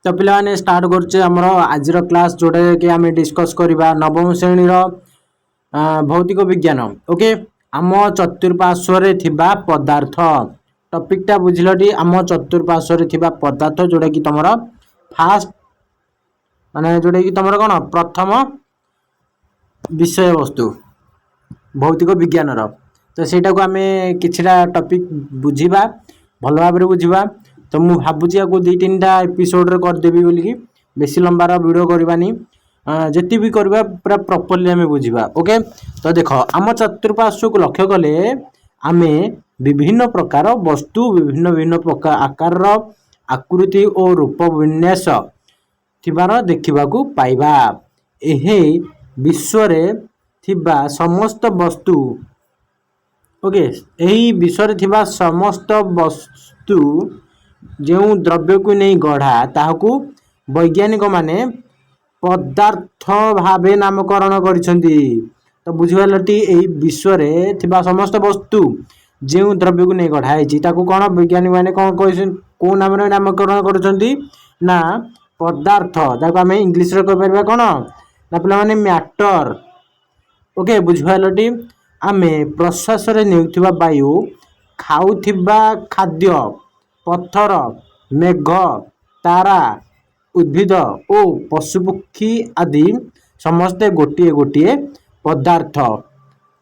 तो पे स्टार्ट करुचे आमर आज क्लास जोटा कि आम डिस्कस करवा नवम श्रेणी भौतिक विज्ञान। ओके आम चतुर्पार्श्व थिबा पदार्थ टॉपिकटा बुझिलटी आम चतुर्पार्श्व थिबा पदार्थ जोटा कि तुम फास्ट माने जोटा कि तुम कौन प्रथम विषय वस्तु भौतिक विज्ञान तो सेटा को आम किछिटा टॉपिक बुझिबा भल भाव बुझिबा। तो मु भाबुची या दु तीन टा एपिसोड रे कर देबी बोली बेसी लंबार वीडियो करबानी जति भी करबा पूरा प्रॉपर्ली हमें बुझिबा। ओके तो देखो आम चतुर्पार्श्व को लक्ष्य कले आमे विभिन्न प्रकार वस्तु विभिन्न विभिन्न प्रकार आकार आकृति और रूप विन्यास थिबार देखिबाकू पाइबा। एहे विश्व रे थिबा समस्त वस्तु ओके यही विश्व रे थिबा समस्त वस्तु जो द्रव्य को नहीं गढ़ा ताहाकू वैज्ञानिक माने पदार्थ भावे नामकरण करिसेंती। तो बुझिबालटी एही विश्व रे थिबा समस्त वस्तु जो द्रव्य को नहीं गढ़ा है ताकू कौन वैज्ञानिक माने कौन कहिसें को नाम रे नामकरण करिसेंती ना पदार्थ ताकू आमे इंग्लिश रे कह परबा कौन ना पिला माने मैटर। ओके बुझिबालटी आमे प्रश्वास रे नेउथिबा वायु खाउथिबा खाद्य पत्थर मेघ तारा उद्भिद और पशुपक्षी आदि समस्ते गोटे गोटे पदार्थ।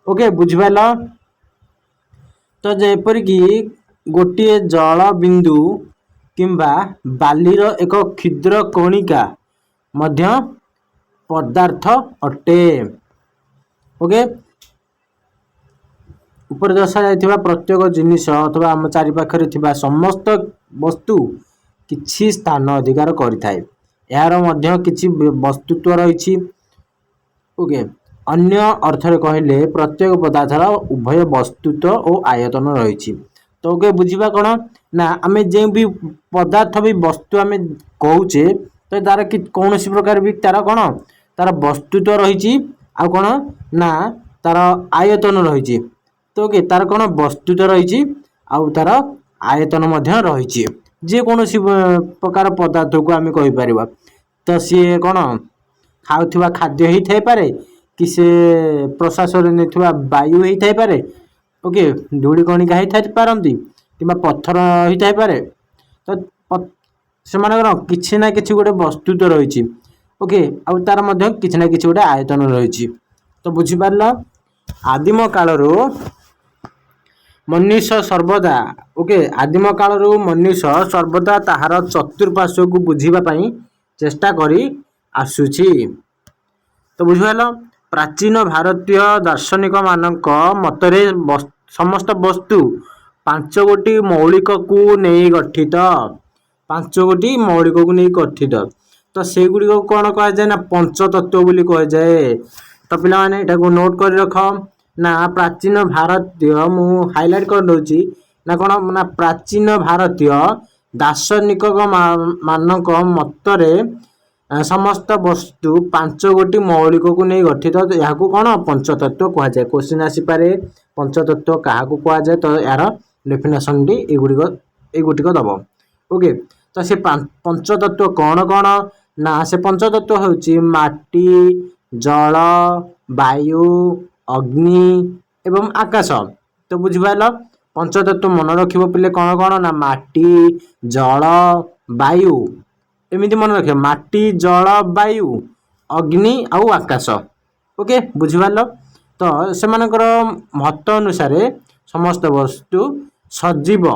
ओके बुझिपाल तो जेपर कि गोटे जल बिंदु किंबा बालीर एक क्षुद्र कणिका मध्य पदार्थ अटे। ओके ऊपर दर्शा जाइथिबा प्रत्येक जिनिस अथवा आम चारि पाखरे थिबा समस्त वस्तु किछि स्थान अधिकार करिथाय यार मध्य किछि वस्तुत्व रहिछि। ओके अन्य अर्थ रे कहले प्रत्येक पदार्थर उभय वस्तुत्व और आयतन रहिछि। तो ओके बुझिबा कोन ना आमे जे भी पदार्थ भी वस्तु आमे कहूचे तो तार कि कोनोसी प्रकार भी तार कोन तार वस्तुत्व रहिछि आ कोन ना तार आयतन रहिछि। तो ओके तार कौन वस्तुत्व रही तार आयतन रही जे कौन प्रकार पदार्थ को आम कहीपर तो सी कौन खाऊा खाद्य ही थाई पारे कि से प्रश्वास वायु ही थाई पारे। ओके धूली कणिका ही थाई पारती कि पत्थर ही थाई पारे तो से किसी ना कि गोटे वस्तुत्व रही। ओके आ तार किसी ना कि गोटे आयतन रही। तो बुझीपार आदिम कालरू मनुष्य सर्वदा ओके आदिम कालरू मनुष्य सर्वदा ताहार चतुर्पार्श्व को बुझीबा पई चेष्टा करी आसुची। तो बुझिपाल प्राचीन भारतीय दार्शनिक मानक मतरे समस्त वस्तु पांच गोटी मौलिक को नहीं गठित पांच गोटी मौलिक को नहीं गठित। तो से गुड़ी को कौन कह जाए ना पंचतत्व बोली कह जाए। तो पिला माने एटा को नोट कर रख ना प्राचीन भारतीय मु हाइलाइट कर दउची ना कौन ना प्राचीन भारतीय दार्शनिक मानक मतरे समस्त वस्तु पांच गोटी मौलिक को नहीं गठित। यहाँ को कौन पंचतत्व कह जाए। क्वेश्चन आसी पारे पंचतत्व क्या कह जाए तो यार डेफिनेशन टी एगुटिक दब। ओके तो से पंचतत्व कौन कौन ना से पंचतत्व होची माटी जल वायु अग्नि एवं आकाश। तो बुझिपाल पंचतत्व मन रखिबो पिले कौन कौन ना माटी जल वायु एमिति मन रखिबो माटी जल वायु अग्नि आउ आकाश। ओके बुझिपाल तो से मानकर मत अनुसार समस्त वस्तु सजीव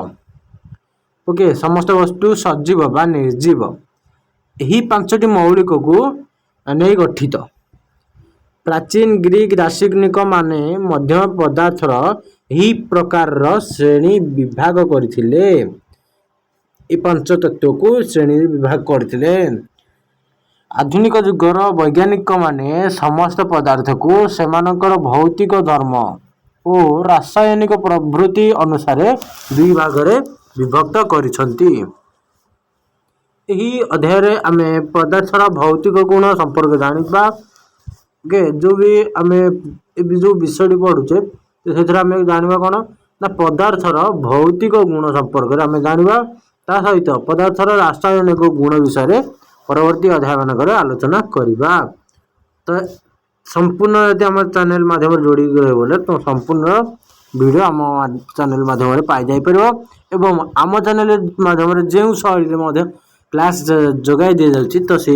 ओके समस्त वस्तु सजीव बा निर्जीव यही पांचटी मौलिक को नहीं गठित। प्राचीन ग्रीक दार्शनिक माने मध्य पदार्थर यही प्रकार श्रेणी विभाग करथिले ए पंचतत्व को श्रेणी विभाग करथिले। आधुनिक युगर वैज्ञानिक माने समस्त पदार्थ को सेमानकर भौतिक धर्म और रासायनिक प्रवृत्ति अनुसार दुई भाग रे विभक्त करिसंती। यही अध्याय रे आमे पदार्थर भौतिक गुण संपर्क जानिबा। ओके जो भी आम जो विषय पढ़ुचे तो से जाना कौन ना पदार्थर भौतिक गुण संपर्क में आम जाना ता सहित पदार्थर रासायनिक गुण विषय परवर्ती अध्याय मानक आलोचना करवा। तो संपूर्ण यदि आम चैनल माध्यम जोड़ी रही तो संपूर्ण वीडियो आम चैनल माध्यम पाई जाई परिबो एवं आम चैनल माध्यम जो शैली क्लास जगाई दि जाउछि तो से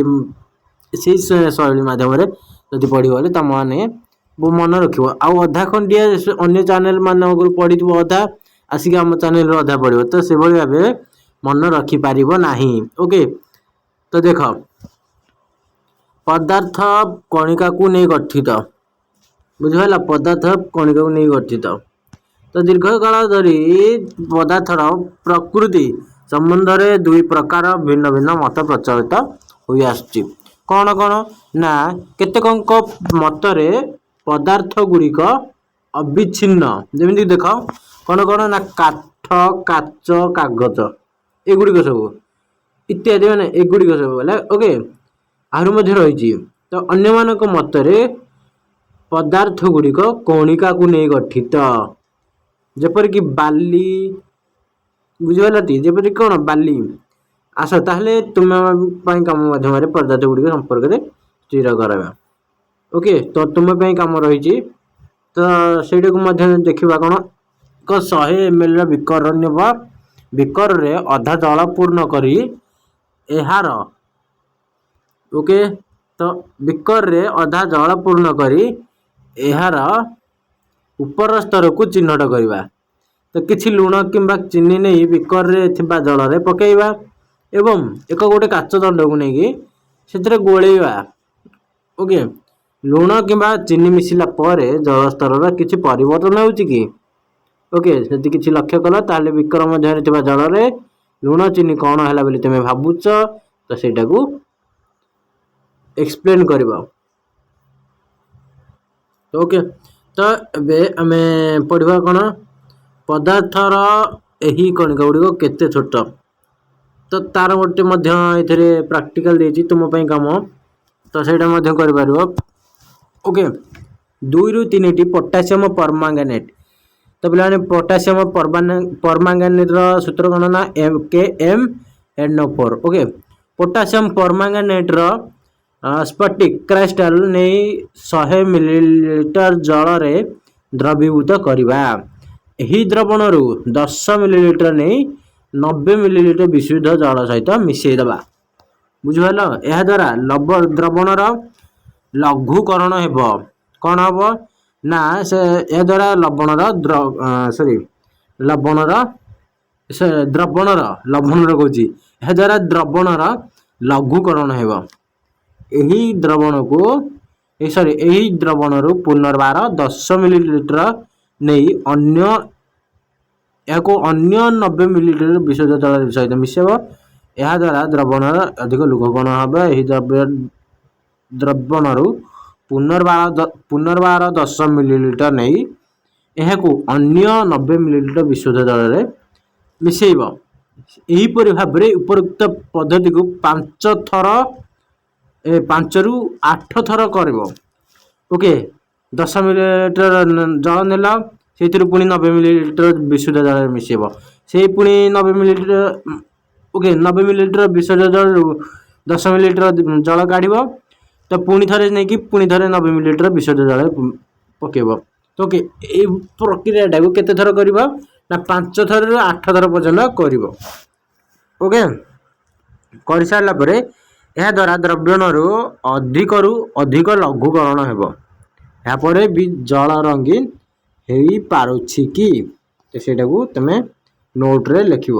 शैली माध्यम जदि पढ़ी तुम मैंने मन रखियो आउ अधा खंडिया अन्य चैनल मानक पढ़ी अधा आसिक आम चैनल अधा पढ़ो तो से भाव मन रखिपार नहीं। ओके तो देख पदार्थ कणिका को नहीं गठित बुझा पदार्थ कणिका को नहीं गठित तो दीर्घ काल धरी पदार्थर प्रकृति संबंध में दुई प्रकार भिन्न भिन्न मत प्रचलित हो आसुची कौन कौन ना केतेक मतरे पदार्थ गुड़िक अविच्छिन्न जमी देख कौन कौन ना काठ काच कागज एगुड़िक सब इत्यादि मैंने एगुड़िक सब बोले ओके आहरी मध्य रही तो अन्य मानक मतरे पदार्थ गुड़िक कणिका को नहीं गठित जेपरिक बाली बुझीगला टी जेपरिक कौन बाली आस ताहले तुम कम माध्यम पदार्थ गुड़िक संपर्क में स्थिर करवा। ओके तो तुम कम रही तो से देखा कौन एक 100 ml बिकर नेबा बिकर रे अधा जल पूर्ण करी एहार ओके तो बिकर रे अधा जल पूर्ण करी एहार ऊपर स्तर को चिन्हट करवा तो किछि लुण किंबा चीनी नहीं बिकर रे थिबा जल रे पकेइबा एवं एक गोटे काच दंड को नहीं से गोलेइबा। ओके लुण किंबा चीनी मिसिला परे जल स्तर किछि परिवर्तन होउछि कि ओके यदि किछि लक्ष्य कल ताले बिकर मध्य थिबा जल रे लुण चीनी कौन है बोली तुम भावुच तो सेटा को एक्सप्लेन करबा। तो ओके तो एबे आमे पढ़िबा कोन पदार्थर एही कणिका गुड़िक केते छोट तो तार गोटे मध्य एथिरे प्रैक्टिकल देछि तुम पई काम तो सेटा मध्य करि पारिबो। ओके 2 ରୁ 3 टी पोटेशियम परमांगनेट तो पे पोटेशियम परमांगनेट सूत्र कौन ना KMnO4। ओके पोटेशियम परमांगनेट स्फटिक क्राइस्टल नहीं 100 मिलीलीटर जल रे द्रवीभूत करवा यही द्रवण रु 10 मिलीलीटर नहीं 90 मिलीलीटर विशुद्ध जल सहित मिसेदबा बुझल यह द्वारा द्रवणर लघुकरण हेब कौन हम ना से यह द्वारा द्रवणर कौची यह द्वारा द्रवणर लघुकरण हेब यही द्रवण को यही द्रवण रु पुनर्बार 10 मिलीलीटर नहीं अन्य अन्य 90 मिलीलीटर विशुद्ध जल सहित मिसेब यह द्वारा द्रवण अधिक लघुकरण हम यही द्रवण रु पुनर्बार 10 मिलीलीटर नहीं यह अन्य 90 मिलीलीटर विशुद्ध जल में मिसेब यहीपरि भाव में उपरोक्त पद्धति को 5 ରୁ 8 थर कर। ओके 10 मिलीलीटर जल नेला से पुणी 90 मिलीलीटर विशुद्ध जल मिसेब से पुणी 90 मिलीलीटर ओके 90 मिलीलीटर विशुद्ध जल 10 मिलीलीटर जल काढ़ तो पुणी थे नहीं कि पुणी थे 90 मिलीलीटर विशुद्ध जल पकेब। तो ओके ये प्रक्रिया को केते थर करबा ना 5 थर ରୁ 8 थर पर्यंत कर। ओके कर सारा पर यह द्वारा द्रव्यण रु अधिक लघुकरण हेब यापर भी जल रंगीन हो पारुछि कि तो सेटा को तुम नोट रे लिखिब।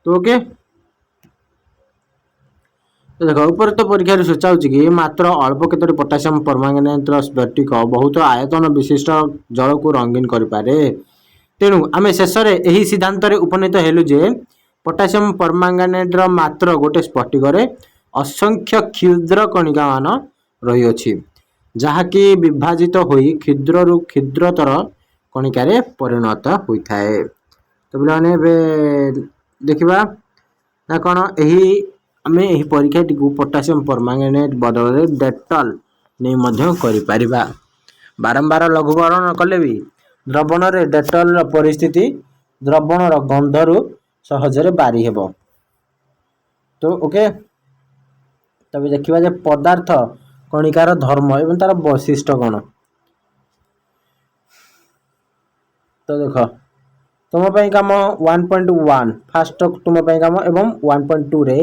तो ओके तो देख ऊपर तो परीक्षा सूचाऊँ कि मात्र अल्प केतोटी पोटेशियम परमांगनेट स्फटिक बहुत आयतन विशिष्ट जल को रंगीन करें तेणु आम शेष में यही सिद्धांत उपनीत हेलु जे पोटेशियम परमांगनेट मात्र गोटे स्फटिक असंख्य क्षुद्र कणिका मान रही अछि जहाँकि विभाजित होई क्षुद्र रु क्षुद्रतर कणिकार परिणत होता है। तो पे देखा ना कौन यही आम यही परीक्षा टी पोटेशियम परमांगनेट बदल डेटल नहीं कर बारंबार लघुकरण कले भी द्रवण रे डेटल परिस्थिति द्रवणर गंधरु सहजरे बारी हेब। तो ओके तब देखा जे पदार्थ कणिकार धर्म एवं तार वैशिष्ट्य कौन। तो देख तुम कम 1.1 फास्ट तुम कम एवं 1.2 रे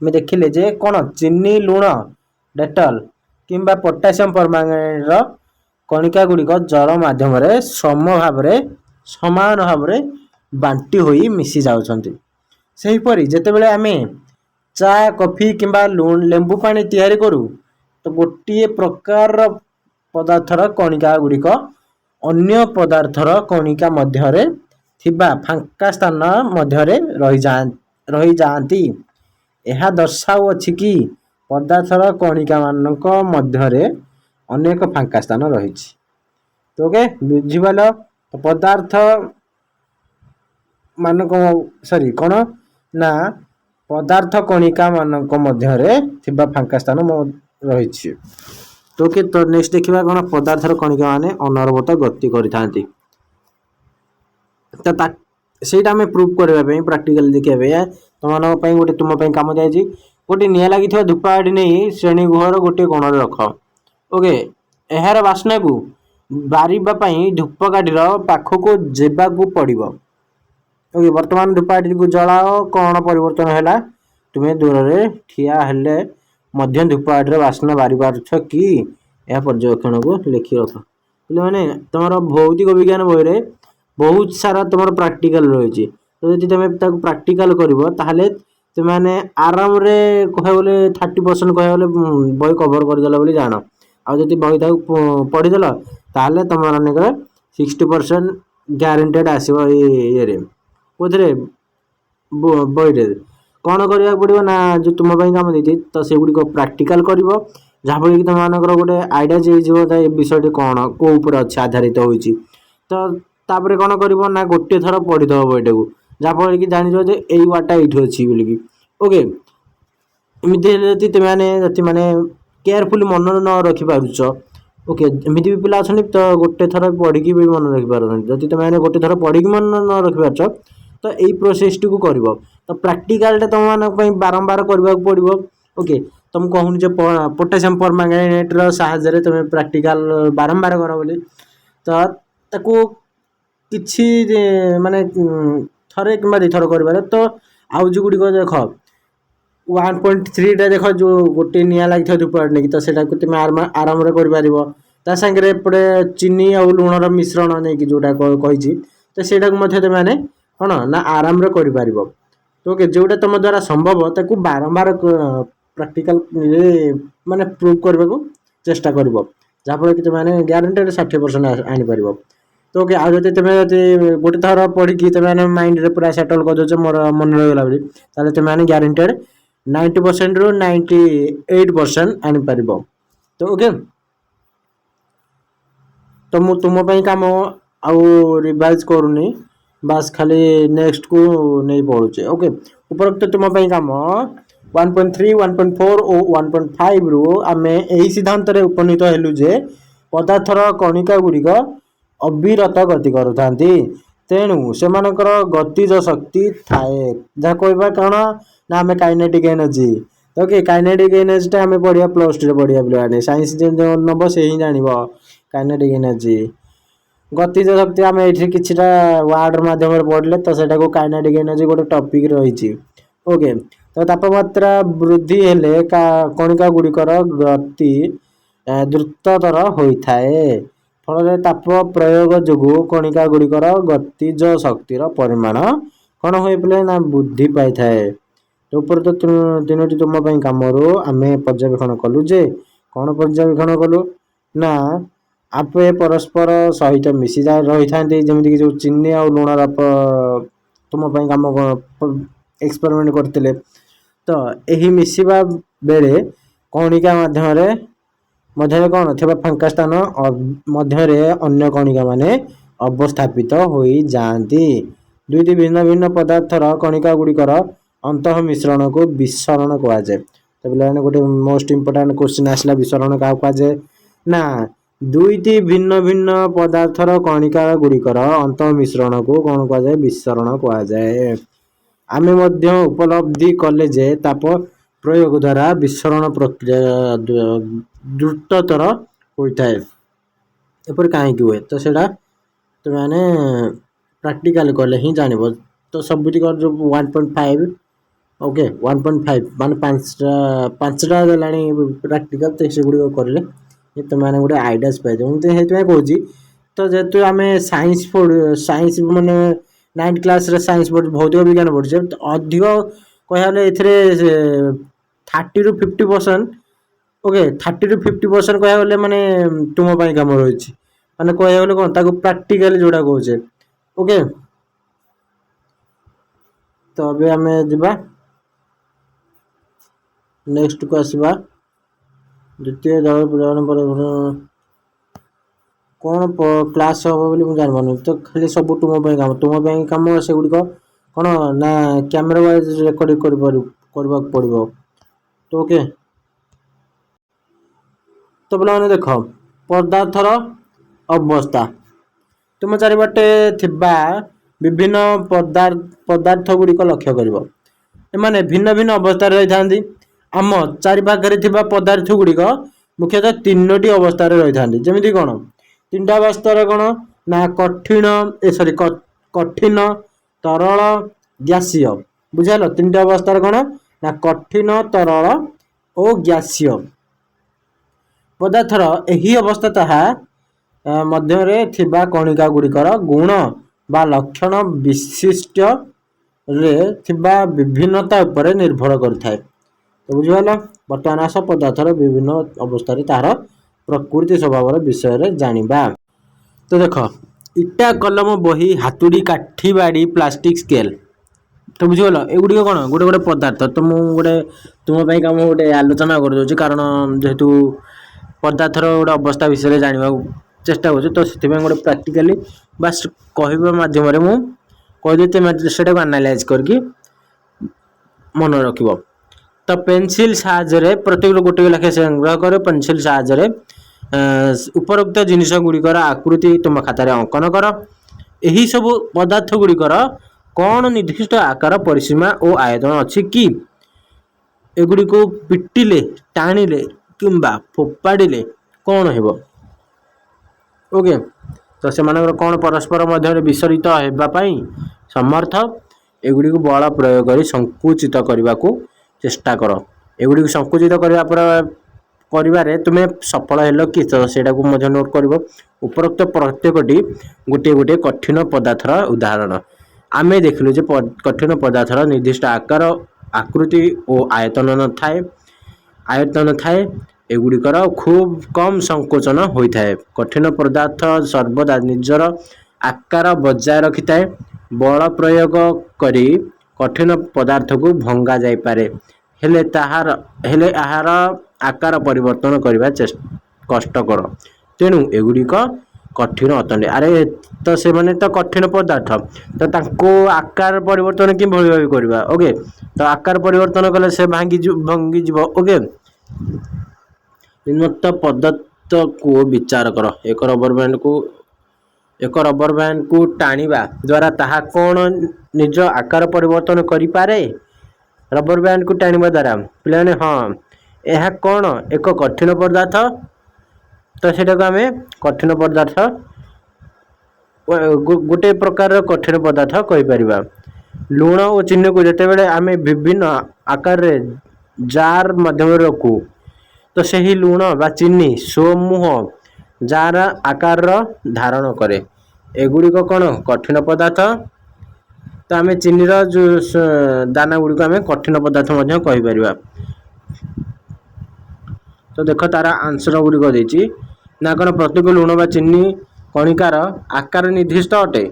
मैं देखिले जे कौन चीनी लुण डेटल किंबा पोटासियम परमांगनेट कणिका गुड़िक जल माध्यम सम भाव समान भाव बांटी होई मिसी जाउछंती। सेहीपरि जेतेबेले आमे चा कॉफी किंबा लुण लेंबू पानी तैयारी करू तो गोटे प्रकार पदार्थर कणिका गुड़िक अन्य पदार्थर कणिका मध्यरे थिबा फांका स्थान मध्यरे रही जाती। यह दर्शाउछि कि पदार्थर कणिका मानक मध्यरे अनेक फांका स्थान रही। तो ओके बुझिपाल तो पदार्थ मानक सॉरी कौन ना पदार्थ कणिका मानक मध्यरे थिबा फांका स्थान रही। तो कि तो नेक्स्ट देखिबा कौन पदार्थर कणिका माने अनवरत गति करिथांती। तो सेटा हमें प्रूव करबा पई प्रैक्टिकल देखिबा तमन पई गोटे तुम पई काम दियाजी गोटे निया लागिथवा धूपाडी नै श्रेणी गृहर गोटे कोण रे रख। ओके एहार बास्ना को बारीबा पई धूपकाठीर पाखको जेबाकू पड़िबो। ओके वर्तमान धूपाडी को जलाओ कौन परिवर्तन हैला तुम्हें दूर रे ठिया हेले मध्य धूपकाठीर बास्ना बारी पारछ कि यह पर्यवेक्षण को लिखि रख। माने तुम भौतिक विज्ञान बही रे बहुत सारा तुम प्रैक्टिकल रही। तो जब तुम प्रैक्टिकल कर तुमने आराम रे कह बोले 30% कह बोले बही कवर करदेल बोली जान आदि बही पढ़ीदेल ताले तुम मानक 60% ग्यारंटेड आसो ये कौन बही कौन करने पड़ो ना जो तुम काम देती तो से गुड़िक प्रैक्टिकल कर जहाँफल कि तुम मानकर गोटे आइडिया चेंज विषय कौन कौ अच्छे आधारित होती। तो तापर कौन कर ना गोटे थर पढ़ीदब बईटा को जहाँफल कि जान यही वार्डटा ये अच्छी बोलिकी। ओके एमती तुम मैंने केयरफुली मन न रखिपार। ओके एमती भी पिला अच्छा तो गोटे थर पढ़ी भी मन रखिपार जब तुम गोटे थर पढ़ी मन न रखिपार तो यही प्रोसेस टी कर तो प्रैक्टिकल तुम मान बारंबार करने पड़ो। ओके तुम कहूनी जो पोटासियम परमांगनेट साहाय्य तुम प्रैक्टिकल बारंबार कर बोली तो ताकू किछि माने थरे कि दुईथर कर तो आउ जो गुड़िक देख 1.3 टा देख जो गोटे निया लगी धूपकाठी नहीं तो सेटा तुम आराम कर सांगे एपटे चीनी आ लुणर मिश्रण नहीं जोटा कही तो सेटा तुमने कौन ना आराम कर। तो जोटा तुम द्वारा संभव ताकू बारंबार प्रैक्टिकल माने प्रूव करने को चेष्टा कर जहाँफल कि तुमने ग्यारंटेड 60% आनीपर। तो ओके आज तुम गोटे थर पढ़ी तुम माइंड रे पूरा सेटल कर दो मोर मन रहीगला बोली ताले तुमने ग्यारंटेड 90% रू 98% आनीपर। तो ओके तो मु तुम काम आउ रिवाइज करूनी बास खाली नेक्स्ट को नहीं पढ़ुचे। ओके उपरोक्त तुम काम 1.3 1.4 और 1.5 रु आमे यही सिद्धांत रे उपनीत हेलु जे पदार्थर कणिका गुड़िक अविरत गति करुथांती तेणु सेमानकर गतिज शक्ति थाए जहाँ कहबा कौन ना आमे काइनेटिक एनर्जी। तो ओके काइनेटिक एनर्जी टा आमे पढ़िया +2 रे पढ़िया पिलाने साइंस जे नब से ही जानिबो काइनेटिक एनर्जी। गतिज शक्ति आमे एठी किछटा वार्ड माध्यम रे पढ़ले तो सेटा को काइनेटिक एनर्जी गोटे टॉपिक रही। ओके तो तापमात्रा वृद्धि हेले कणिका गुड़िकर गति द्रुततर होइथाए फल ताप प्रयोग जोगु कणिका गुड़िकर गतिज शक्तिर परिमाण कौन हो ना वृद्धि पाई थाए। ऊपर तो तीनोटी तुम कम आमे पर्यवेक्षण कलु जे कौन पर्यवेक्षण कलु ना आपे परस्पर सहित मिसी जा रही था जमीक जो चीनी आ लुणर तुम कम एक्सपेरिमेंट करते तो यही मिसवा बेले कणिका मध्य कौन थे फांका स्थान मध्य अन्य कणिका माने अवस्थापित हो जाती। दुईटी भिन्न भिन्न पदार्थर कणिका गुड़िकर अंत मिश्रण को विसरण कहुए। तो पे गोटे मोस्ट इंपोर्टाट क्वेश्चन आसला विसरण क्या कहुए ना दुईटी भिन्न भिन्न पदार्थर कणिका गुड़िकर अंत मिश्रण को कौन कहुए विसरण कहुए। ଆମେ ମଧ୍ୟ ଉପଲବ୍ଧି କଲେ ଯେ ତାପ ପ୍ରୟୋଗ ଦ୍ୱାରା ବିଶରଣ ପ୍ରକ୍ରିୟା ଦ୍ରୁତତର ହୋଇଥାଏ। ଏପରି କାହିଁକି ହୁଏ ତ ସେଇଟା ତୁମେମାନେ ପ୍ରାକ୍ଟିକାଲ କଲେ ହିଁ ଜାଣିବ। ତ ସବୁତିକ ଯେଉଁ 1.5 ଓକେ 1.5 ମାନେ ପାଞ୍ଚଟା ଦେଲାଣି ପ୍ରାକ୍ଟିକାଲ, ତ ସେଗୁଡ଼ିକ କରିଲେ ତୁମେମାନେ ଗୋଟେ ଆଇଡ଼ିଆସ୍ ପାଇଯିବ। ମୁଁ ତ ସେଇଥିପାଇଁ କହୁଛି, ତ ଯେହେତୁ ଆମେ ସାଇନ୍ସ ମାନେ 9th କ୍ଲାସରେ ସାଇନ୍ସ ପଢ଼ୁଛୁ, ଭୌତିକ ବିଜ୍ଞାନ ପଢ଼ୁଛେ, ଅଧିକ କହିବାକୁ ଗଲେ ଏଥିରେ 30 ରୁ 50% ଓକେ 30 ରୁ 50% କହିବାକୁ ଗଲେ ମାନେ ତୁମ ପାଇଁ କାମ ରହିଛି। ମାନେ କହିବାକୁ ଗଲେ କ'ଣ ତାକୁ ପ୍ରାକ୍ଟିକାଲି ଯୋଉଟା କହୁଛେ। ଓକେ, ତ ଏବେ ଆମେ ଯିବା ନେକ୍ସଟକୁ ଆସିବା। ଦ୍ୱିତୀୟ ଦଳ ପ୍ରଦାନ ପରେ କ'ଣ କ୍ଲାସ୍ ହେବ ବୋଲି ମୁଁ ଜାଣିପାରୁନି। ତ ଖାଲି ସବୁ ତୁମ ପାଇଁ କାମ ସେଗୁଡ଼ିକ କ'ଣ ନା କ୍ୟାମେରା ୱାଇଜ୍ ରେକର୍ଡିଂ କରିବାକୁ ପଡ଼ିବ। ତ ଓକେ, ତ ପିଲାମାନେ ଦେଖ ପଦାର୍ଥର ଅବସ୍ଥା। ତୁମ ଚାରିପଟେ ଥିବା ବିଭିନ୍ନ ପଦାର୍ଥ ଗୁଡ଼ିକ ଲକ୍ଷ୍ୟ କରିବ। ଏମାନେ ଭିନ୍ନ ଭିନ୍ନ ଅବସ୍ଥାରେ ରହିଥାନ୍ତି। ଆମ ଚାରିପାଖରେ ଥିବା ପଦାର୍ଥ ଗୁଡ଼ିକ ମୁଖ୍ୟତଃ 3ଟି ଅବସ୍ଥାରେ ରହିଥାନ୍ତି। ଯେମିତି କ'ଣ 3ଟା ଅବସ୍ଥାରେ କ'ଣ ନା କଠିନ, ତରଳ, ଗ୍ୟାସୀୟ। ବୁଝିଗଲ? 3ଟା ଅବସ୍ଥାରେ କ'ଣ ନା କଠିନ, ତରଳ ଓ ଗ୍ୟାସୀୟ ପଦାର୍ଥର ଏହି ଅବସ୍ଥା ତାହା ମଧ୍ୟରେ ଥିବା କଣିକା ଗୁଡ଼ିକର ଗୁଣ ବା ଲକ୍ଷଣ ବିଶିଷ୍ଟରେ ଥିବା ବିଭିନ୍ନତା ଉପରେ ନିର୍ଭର କରିଥାଏ। ତ ବୁଝିଗଲ? ବର୍ତ୍ତମାନ ଆସ ପଦାର୍ଥର ବିଭିନ୍ନ ଅବସ୍ଥାରେ ତାହାର ପ୍ରକୃତି ସ୍ୱଭାବର ବିଷୟରେ ଜାଣିବା। ତ ଦେଖ ଇଟା, କଲମ, ବହି, ହାତୁଡ଼ି, କାଠି, ବାଡ଼ି, ପ୍ଲାଷ୍ଟିକ, ସ୍କେଲ୍। ତ ବୁଝିଗଲ? ଏଗୁଡ଼ିକ କ'ଣ ଗୋଟେ ଗୋଟେ ପଦାର୍ଥ। ତ ମୁଁ ଗୋଟେ ତୁମ ପାଇଁ କାମ ଗୋଟେ ଆଲୋଚନା କରିଦେଉଛି, କାରଣ ଯେହେତୁ ପଦାର୍ଥର ଗୋଟେ ଅବସ୍ଥା ବିଷୟରେ ଜାଣିବାକୁ ଚେଷ୍ଟା କରୁଛୁ, ତ ସେଥିପାଇଁ ଗୋଟେ ପ୍ରାକ୍ଟିକାଲି ବାସ୍ କହିବା ମାଧ୍ୟମରେ ମୁଁ କହିଦେଉଛି, ସେଟାକୁ ଆନାଲାଇଜ୍ କରିକି ମନେ ରଖିବ। ତ ପେନସିଲ୍ ସାହାଯ୍ୟରେ ପ୍ରତ୍ୟେକରୁ ଗୋଟେ ଲେଖାଏଁ ସଂଗ୍ରହ କର। ପେନସିଲ୍ ସାହାଯ୍ୟରେ ଉପରୋକ୍ତ ଜିନିଷ ଗୁଡ଼ିକର ଆକୃତି ତୁମ ଖାତାରେ ଅଙ୍କନ କର। ଏହି ସବୁ ପଦାର୍ଥ ଗୁଡ଼ିକର କ'ଣ ନିର୍ଦ୍ଦିଷ୍ଟ ଆକାର, ପରିସୀମା ଓ ଆୟତନ ଅଛି କି? ଏଗୁଡ଼ିକୁ ପିଟିଲେ, ଟାଣିଲେ କିମ୍ବା ଫୋପାଡ଼ିଲେ କ'ଣ ହେବ? ଓକେ, ତ ସେମାନଙ୍କର କ'ଣ ପରସ୍ପର ମଧ୍ୟରେ ବିସରିତ ହେବା ପାଇଁ ସମର୍ଥ? ଏଗୁଡ଼ିକୁ ବଳ ପ୍ରୟୋଗ କରି ସଂକୁଚିତ କରିବାକୁ ଚେଷ୍ଟା କର। ଏଗୁଡ଼ିକୁ ସଂକୁଚିତ କରିବାରେ ତୁମେ ସଫଳ ହେଲ କି? ତ ସେଇଟାକୁ ମଧ୍ୟ ନୋଟ୍ କରିବ। ଉପରୋକ୍ତ ପ୍ରତ୍ୟେକଟି ଗୋଟିଏ ଗୋଟିଏ କଠିନ ପଦାର୍ଥର ଉଦାହରଣ। ଆମେ ଦେଖିଲୁ ଯେ କଠିନ ପଦାର୍ଥର ନିର୍ଦ୍ଦିଷ୍ଟ ଆକାର, ଆକୃତି ଓ ଆୟତନ ଥାଏ। ଏଗୁଡ଼ିକର ଖୁବ୍ କମ୍ ସଂକୋଚନ ହୋଇଥାଏ। କଠିନ ପଦାର୍ଥ ସର୍ବଦା ନିଜର ଆକାର ବଜାୟ ରଖିଥାଏ। ବଳ ପ୍ରୟୋଗ କରି କଠିନ ପଦାର୍ଥକୁ ଭଙ୍ଗା ଯାଇପାରେ, ହେଲେ ଏହାର ଆକାର ପରିବର୍ତ୍ତନ କରିବା କଷ୍ଟକର। ତେଣୁ ଏଗୁଡ଼ିକ କଠିନ ଅଟନ୍ତି। ଆରେ ତ ସେମାନେ ତ କଠିନ ପଦାର୍ଥ, ତ ତାଙ୍କୁ ଆକାର ପରିବର୍ତ୍ତନ କିଭଳି ଭାବେ କରିବା? ଓକେ, ତ ଆକାର ପରିବର୍ତ୍ତନ କଲେ ସେ ଭାଙ୍ଗିଯିବ। ଓକେ, ନିମ୍ନୋକ୍ତ ପଦାର୍ଥକୁ ବିଚାର କର। ଏକ ରବର ବ୍ୟାଣ୍ଡକୁ ଟାଣିବା ଦ୍ୱାରା ତାହା କ'ଣ ନିଜ ଆକାର ପରିବର୍ତ୍ତନ କରିପାରେ? ରବର ବ୍ୟାଣ୍ଡକୁ ଟାଣିବା ଦ୍ୱାରା ପିଲାମାନେ ହଁ, ଏହା କ'ଣ ଏକ କଠିନ ପଦାର୍ଥ? ତ ସେଟାକୁ ଆମେ କଠିନ ପଦାର୍ଥ, ଗୋଟେ ପ୍ରକାରର କଠିନ ପଦାର୍ଥ କହିପାରିବା। ଲୁଣ ଓ ଚିନିକୁ ଯେତେବେଳେ ଆମେ ବିଭିନ୍ନ ଆକାରରେ ଜାର୍ ମାଧ୍ୟମରେ ରଖୁ, ତ ସେହି ଲୁଣ ବା ଚିନି ସମୂହ ଜାର୍ ଆକାରର ଧାରଣ କରେ। ଏଗୁଡ଼ିକ କ'ଣ କଠିନ ପଦାର୍ଥ? ତ ଆମେ ଚିନିର ଦାନା ଗୁଡ଼ିକୁ ଆମେ କଠିନ ପଦାର୍ଥ ମଧ୍ୟ କହିପାରିବା। ତ ଦେଖ ତାର ଆନ୍ସର ଗୁଡ଼ିକ ଦେଇଛି ନା କ'ଣ ପ୍ରତ୍ୟେକ ଲୁଣ ବା ଚିନି କଣିକାର ଆକାର ନିର୍ଦ୍ଦିଷ୍ଟ ଅଟେ।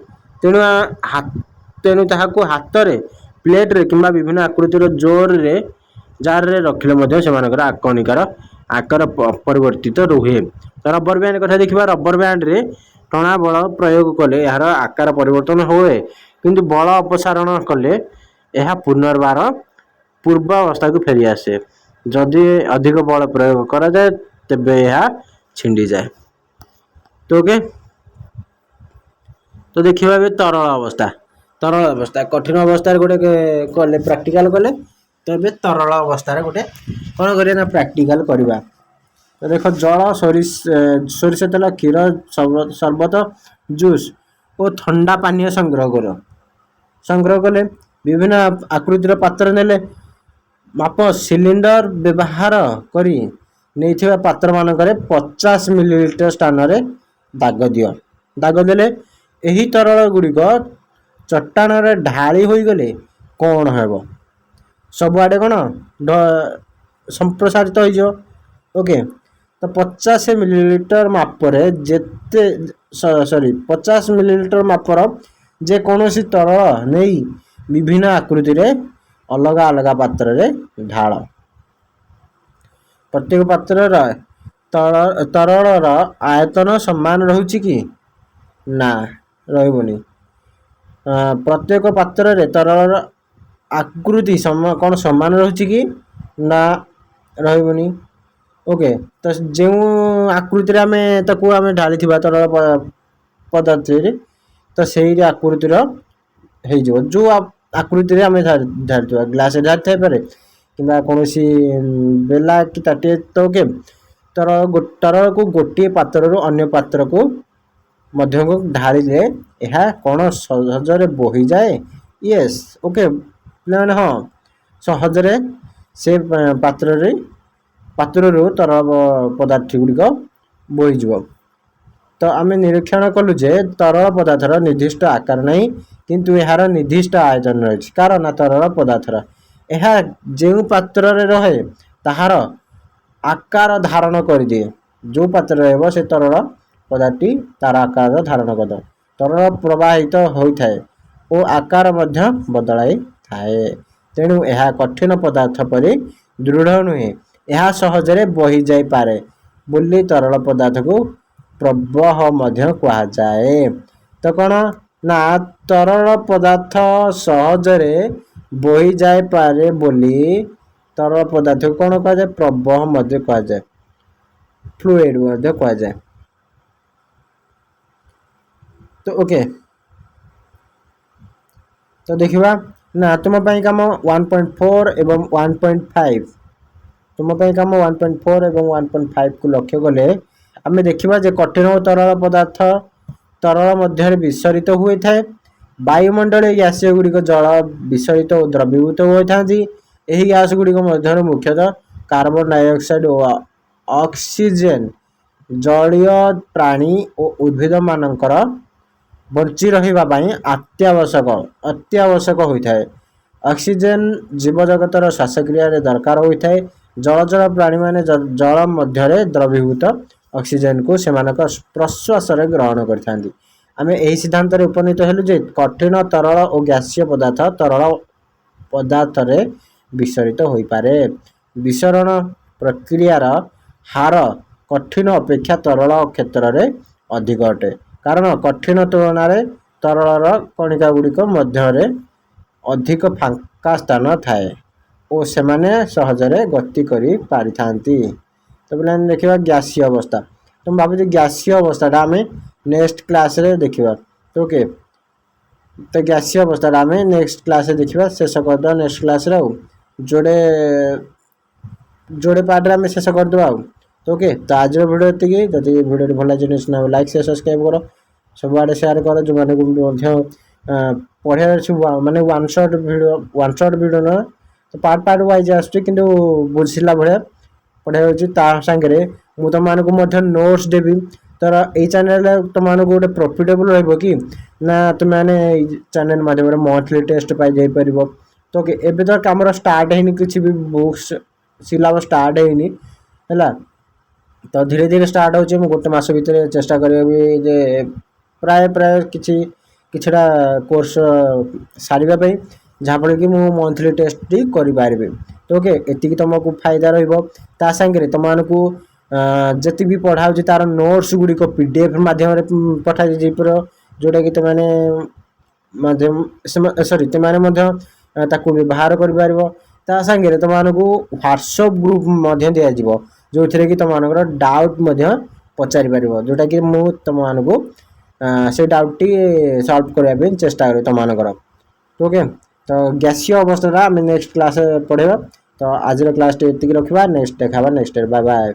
ତେଣୁ ତାହାକୁ ହାତରେ, ପ୍ଲେଟରେ କିମ୍ବା ବିଭିନ୍ନ ଆକୃତିର ଜାରରେ ରଖିଲେ ମଧ୍ୟ ସେମାନଙ୍କର କଣିକାର ଆକାର ପରିବର୍ତ୍ତିତ ରୁହେ। ରବର ବ୍ୟାଣ୍ଡ କଥା ଦେଖିବା। ରବର ବ୍ୟାଣ୍ଡରେ ଟଣା ବଳ ପ୍ରୟୋଗ କଲେ ଏହାର ଆକାର ପରିବର୍ତ୍ତନ ହୁଏ, କିନ୍ତୁ ବଳ ଅପସାରଣ କଲେ ଏହା ପୁନର୍ବାର ପୂର୍ବ ଅବସ୍ଥାକୁ ଫେରିଆସେ। ଯଦି ଅଧିକ ବଳ ପ୍ରୟୋଗ କରାଯାଏ ତେବେ ଏହା ଛିଣ୍ଡିଯାଏ। ତ ଓକେ, ତ ଦେଖିବା ଏବେ ତରଳ ଅବସ୍ଥା। तरल अवस्था कठिन अवस्था गोटे कले प्राक्टिकल कले तो ये तरल अवस्था गोटे कौन करिए प्राक्टिकल करवा। तो देख जल सोरिष तेल क्षीर शरबत जूस और ठंडा पानीय संग्रह कले विभिन्न आकृतिर पात्र नेले माप सिलिंडर व्यवहार करी नहीं पात्र मानक 50 मिलीलीटर स्थान रे दाग दियो। दाग देले यही तरल गुड़िक चट्टान रे ढाली हो गले कौन हेबो सबुआडे कौन संप्रसारित हो। ओके तो 50 मिलीलीटर मापर जेते सॉरी 50 मिलीलीटर मापर जे कौन सी तरल नहीं विभिन्न आकृति रे अलग अलग पात्र रे ढाल। प्रत्येक पात्र तरल आयतन समान रहुची कि ना रहबनी। प्रत्येक पात्र रे तरल आकृति कौन समान रहुची कि ना रहबनी। ओके तो जो आकृति रे आमे ताकू आमे ढाली थिबा तरल पदार्थ रे तो सेही आकृतिर हे जो जो आकृति रे आमे ढालथिबा ग्लास रे ढाल थाई पारे किबा कोनोसी बेला कि ताटे तो के तरल को गोटे पात्र रो अन्य पात्र को मध्य को ढाली ले यह कौन सहजरे बोही जाए। यस ओके प्लान हाँ सहजरे से पात्र रो तरल पदार्थ गुड़िक बोही जीव। तो आम निरीक्षण कलु जे तरल पदार्थर निर्दिष्ट आकार नहीं किंतु यार निर्दिष्ट आयतन रही कारण तरल पदार्थर यह जो पात्र रहे ताहार आकार धारण कर दिए। जो पात्र रहे से तरल पदार्थ तार आकार धारण कर तरल प्रवाहित होता है और आकार मध्य बदलाई थाए। तेणु यह कठिन पदार्थ परि दृढ़ नुहे यह सहजरे बही जाई पारे बोली तरल पदार्थ को प्रवाह मध्य कहा जाए। तो कौन ना तरल पदार्थ सहजरे बही जाए पारे बोली तरल पदार्थ को कौन कहा जाए प्रवाह मध्य कहा जाए फ्लूइड मध्य कहा जाए। तो ओके तो देखिबा ना तुम पई काम 1.4 एवं 1.5 तुम पई काम 1.4 एवं 1.5 को लक्ष्य कले आमे देखिबा जे कठिन और तरल पदार्थ तरल मध्य विसरित हुए थाए। वायुमंडल गैस गुड़िक जल विसरित और द्रवीभूत होता यही गैस गुड़िक मध्य मुख्यतः कार्बन डाइऑक्साइड और ऑक्सीजन जलीय प्राणी और उद्भिद मानकर बंची रहिबा पई अत्यावश्यक होता है। ऑक्सीजन जीव जगतर श्वासक्रिया रे दरकार होता है। जलचर प्राणी माने जल मध्य द्रवीभूत ऑक्सीजन को सेमानक प्रश्वास रे ग्रहण करथांती। आमे एही सिद्धांत रे उपनीत हेलु जे कठिन तरल और गैसीय पदार्थ तरल पदार्थ रे विसरित होई पारे। विसरण प्रक्रियार हार कठिन अपेक्षा तरल क्षेत्र रे अधिक अटे कारण कठिन तुलन रे तरल कणिका गुड़िक मध्य अधिक फांका स्थान थाए और सेमाने सहजरे गति करी पारि थांती। तो बोले देखिबा गैसीय अवस्था तुम भाबु गैसीय अवस्था आम नेक्स्ट क्लास रे देखिबा। तो ओके तो गैसीय अवस्था आम नेक्स्ट क्लास रे देखिबा शेष कर दो नेक्स्ट क्लास रे जोड़े जोड़े पार्ट रे आम शेष कर दो। तो ओके तो आज वीडियो एतिकी जदि वीडियो भल लगे लाइक शेयर सब्सक्राइब करो सब आड़े शेयर कर जो माने पढ़िया माने वन शॉट वीडियो ना तो पार्ट वाइज आसुची किंतु बुझिला भले पढ़ाई सांगे मु तुम नोट्स देवी तर यही चैनल तुम गोटे प्रॉफिटेबल रहिबो कि ना तुम मैंने चैनल माध्यम मंथली टेस्ट पाई जाई परिबो। तो एबे तो काम स्टार्ट है किसी भी बुक्स सिलेबस स्टार्ट है हैला तो धीरे धीरे स्टार्ट होचे मु गोटे मास भीतर चेष्टा करबी जे प्राय प्राय किछड़ा कोर्स सारिबा पई जहाँ फल कि मुझे मंथली टेस्ट कर पारि। तो ओके एति तुमको फायदा रा सांगे तुमको जी भी पढ़ा तार नोट्स गुड़िक पीडीएफ मध्यम पठा जापर जोटा कि तुमने मध्यम सॉरी तुमने व्यवहार कर सांगे तुमको व्हाट्सएप ग्रुप दि जाव जो थी कि तुम डाउट पचारि पार जोटा कि मुझे तुमको से डाउट टी सॉल्व करने चेष्टा करें तुम ओके तो ग्यासीय अवस्था आम नेक्स्ट क्लास पढ़ेगा तो आज क्लास टी रखा नेक्स्ट देखा नेक्स्ट बाय बाय।